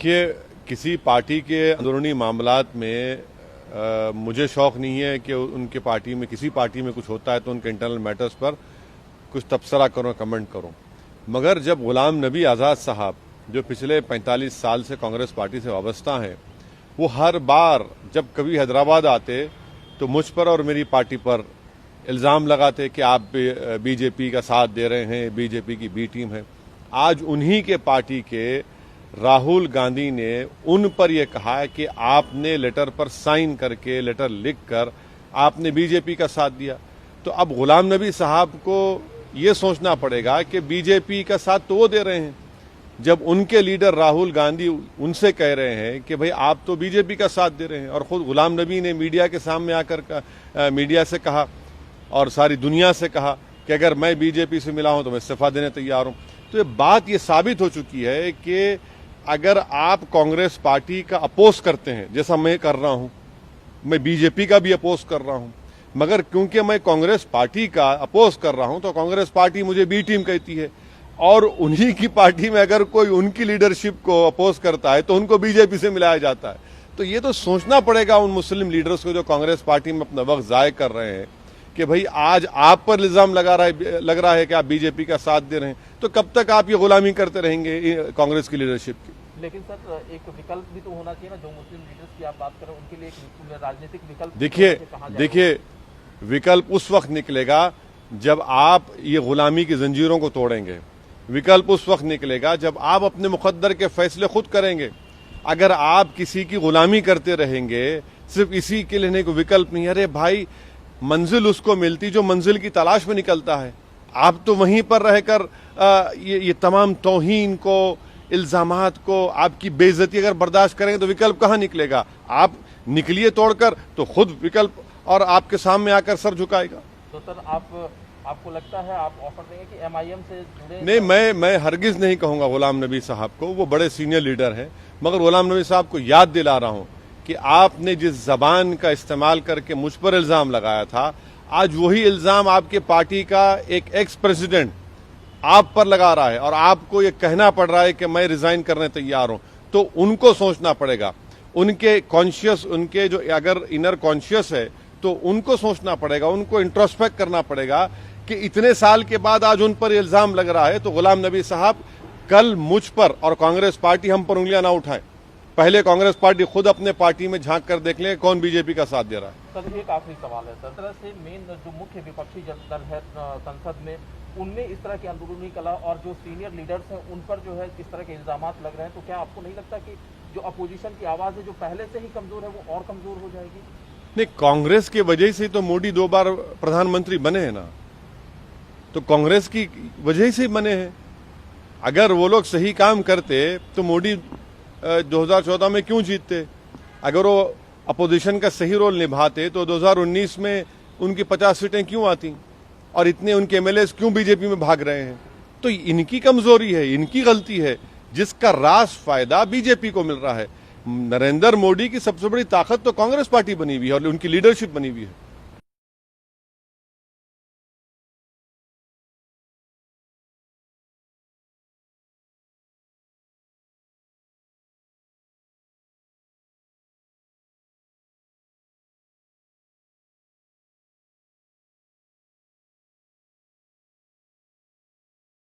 देखिए, किसी पार्टी के अंदरूनी मामलात में मुझे शौक नहीं है कि उनके पार्टी में किसी पार्टी में कुछ होता है तो उनके इंटरनल मैटर्स पर कुछ तबसरा करूं, कमेंट करूं। मगर जब गुलाम नबी आज़ाद साहब जो पिछले 45 साल से कांग्रेस पार्टी से वाबस्ता हैं, वो हर बार जब कभी हैदराबाद आते तो मुझ पर और मेरी पार्टी पर इल्ज़ाम लगाते कि आप बीजेपी का साथ दे रहे हैं, बीजेपी की बी टीम है। आज उन्हीं के पार्टी के राहुल गांधी ने उन पर यह कहा है कि आपने लेटर पर साइन करके, लेटर लिखकर आपने बीजेपी का साथ दिया। तो अब गुलाम नबी साहब को ये सोचना पड़ेगा कि बीजेपी का साथ तो वो दे रहे हैं, जब उनके लीडर राहुल गांधी उनसे कह रहे हैं कि भाई आप तो बीजेपी का साथ दे रहे हैं। और खुद गुलाम नबी ने मीडिया के सामने आकर मीडिया से कहा और सारी दुनिया से कहा कि अगर मैं बीजेपी से मिला हूं तो मैं इस्तीफा देने तैयार हूं। तो ये बात ये साबित हो चुकी है कि अगर आप कांग्रेस पार्टी का अपोज करते हैं, जैसा मैं कर रहा हूं, मैं बीजेपी का भी अपोज कर रहा हूं, मगर क्योंकि मैं कांग्रेस पार्टी का अपोज कर रहा हूं तो कांग्रेस पार्टी मुझे बी टीम कहती है, और उन्हीं की पार्टी में अगर कोई उनकी लीडरशिप को अपोज करता है तो उनको बीजेपी से मिलाया जाता है। तो ये तो सोचना पड़ेगा उन मुस्लिम लीडर्स को जो कांग्रेस पार्टी में अपना वक्त जाय कर रहे हैं कि भाई आज आप पर इल्जाम लग रहा है कि आप बीजेपी का साथ दे रहे हैं, तो कब तक आप ये गुलामी करते रहेंगे कांग्रेस की लीडरशिप की। लेकिन सर, एक विकल्प भी तो होना चाहिए ना, जो मुस्लिम लीडर्स की आप बात कर रहे हैं उनके लिए एक राजनीतिक विकल्प। देखिए, विकल्प उस वक्त निकलेगा जब आप ये गुलामी की जंजीरों को तोड़ेंगे। विकल्प उस वक्त निकलेगा जब आप अपने मुकद्दर के फैसले खुद करेंगे। अगर आप किसी की गुलामी करते रहेंगे, सिर्फ इसी के लिए नहीं, कोई विकल्प नहीं। अरे भाई, मंजिल उसको मिलती जो मंजिल की तलाश में निकलता है। आप तो वहीं पर रहकर ये तमाम तौहीन को, इल्जामात को, आपकी बेइज्जती अगर बर्दाश्त करेंगे तो विकल्प कहाँ निकलेगा। आप निकलिए तोड़कर तो खुद विकल्प और आपके सामने आकर सर झुकाएगा। तो सर, आपको लगता है आप ऑफर देंगे कि एमआईएम से जुड़े? नहीं, मैं हरगिज नहीं कहूंगा गुलाम नबी साहब को, वो बड़े सीनियर लीडर हैं, मगर गुलाम नबी साहब को याद दिला रहा हूं कि आपने जिस जबान का इस्तेमाल करके मुझ पर इल्जाम लगाया था, आज वही इल्जाम आपके पार्टी का एक एक्स प्रेसिडेंट आप पर लगा रहा है और आपको ये कहना पड़ रहा है कि मैं रिजाइन करने तैयार हूं। तो उनको सोचना पड़ेगा, उनके कॉन्शियस, उनके जो अगर इनर कॉन्शियस है तो उनको सोचना पड़ेगा, उनको इंट्रोस्पेक्ट करना पड़ेगा कि इतने साल के बाद आज उन पर इल्जाम लग रहा है तो गुलाम नबी साहब कल मुझ पर और कांग्रेस पार्टी हम पर उंगलियां ना उठाए। पहले कांग्रेस पार्टी खुद अपने पार्टी में झांक कर देख ले कौन बीजेपी का साथ दे रहा है। सर, एक आखिरी सवाल है सर, तरह से मेन जो मुख्य विपक्षी दल है संसद में, उनमें इस तरह की अंदरूनी कला और जो सीनियर लीडर्स हैं उन पर जो है इस तरह के इल्जामात लग रहे हैं, तो क्या आपको नहीं लगता कि जो अपोजिशन की आवाज है जो पहले से ही कमजोर है वो और कमजोर हो जाएगी? नहीं, कांग्रेस की वजह से तो मोदी 2 बार प्रधानमंत्री बने हैं ना, तो कांग्रेस की वजह से बने हैं। अगर वो लोग सही काम करते तो मोदी 2014 में क्यों जीतते? अगर वो अपोजिशन का सही रोल निभाते तो 2019 में उनकी 50 सीटें क्यों आती और इतने उनके एमएलएस क्यों बीजेपी में भाग रहे हैं? तो इनकी कमजोरी है, इनकी गलती है, जिसका रास फायदा बीजेपी को मिल रहा है। नरेंद्र मोदी की सबसे बड़ी ताकत तो कांग्रेस पार्टी बनी हुई है और उनकी लीडरशिप बनी हुई है।